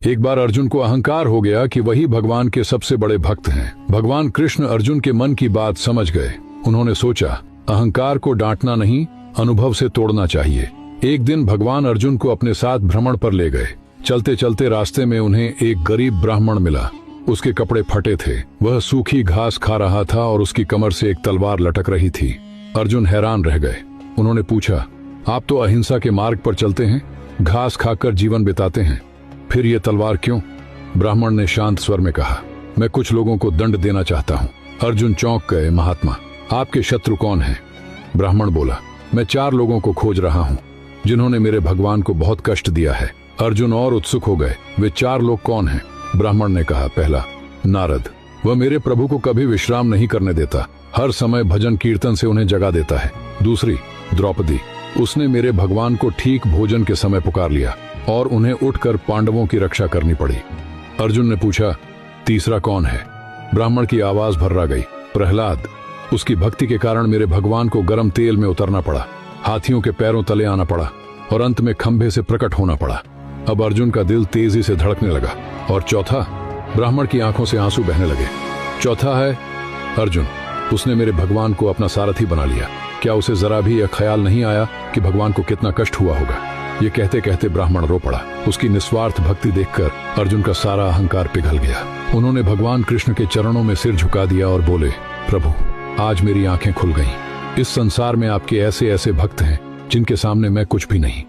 एक बार अर्जुन को अहंकार हो गया कि वही भगवान के सबसे बड़े भक्त हैं। भगवान कृष्ण अर्जुन के मन की बात समझ गए। उन्होंने सोचा, अहंकार को डांटना नहीं, अनुभव से तोड़ना चाहिए। एक दिन भगवान अर्जुन को अपने साथ भ्रमण पर ले गए। चलते चलते रास्ते में उन्हें एक गरीब ब्राह्मण मिला। उसके कपड़े फटे थे, वह सूखी घास खा रहा था और उसकी कमर से एक तलवार लटक रही थी। अर्जुन हैरान रह गए। उन्होंने पूछा, आप तो अहिंसा के मार्ग पर चलते हैं, घास खाकर जीवन बिताते हैं, फिर ये तलवार क्यों? ब्राह्मण ने शांत स्वर में कहा, मैं कुछ लोगों को दंड देना चाहता हूँ। अर्जुन चौंक गए। महात्मा, आपके शत्रु कौन हैं? ब्राह्मण बोला, मैं 4 लोगों को खोज रहा हूँ जिन्होंने मेरे भगवान को बहुत कष्ट दिया है। अर्जुन और उत्सुक हो गए। वे 4 लोग कौन हैं? ब्राह्मण ने कहा, पहला नारद, वह मेरे प्रभु को कभी विश्राम नहीं करने देता, हर समय भजन कीर्तन से उन्हें जगा देता है। दूसरी द्रौपदी, उसने मेरे भगवान को ठीक भोजन के समय पुकार लिया और उन्हें उठकर पांडवों की रक्षा करनी पड़ी। अर्जुन ने पूछा, तीसरा कौन है? ब्राह्मण की आवाज भर्रा गई, प्रहलाद, उसकी भक्ति के कारण मेरे भगवान को गर्म तेल में उतरना पड़ा, हाथियों के पैरों तले आना पड़ा और अंत में खंभे से प्रकट होना पड़ा। अब अर्जुन का दिल तेजी से धड़कने लगा। और चौथा? ब्राह्मण की आंखों से आंसू बहने लगे। चौथा है अर्जुन, उसने मेरे भगवान को अपना सारथी बना लिया। क्या उसे जरा भी यह ख्याल नहीं आया कि भगवान को कितना कष्ट हुआ होगा? ये कहते कहते ब्राह्मण रो पड़ा। उसकी निस्वार्थ भक्ति देखकर अर्जुन का सारा अहंकार पिघल गया। उन्होंने भगवान कृष्ण के चरणों में सिर झुका दिया और बोले, प्रभु, आज मेरी आंखें खुल गईं। इस संसार में आपके ऐसे ऐसे भक्त हैं जिनके सामने मैं कुछ भी नहीं।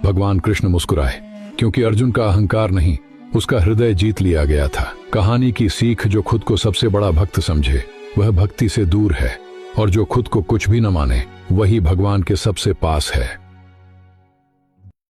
भगवान कृष्ण मुस्कुराए, क्योंकि अर्जुन का अहंकार नहीं, उसका हृदय जीत लिया गया था। कहानी की सीख, जो खुद को सबसे बड़ा भक्त समझे वह भक्ति से दूर है, और जो खुद को कुछ भी न माने वही भगवान के सबसे पास है।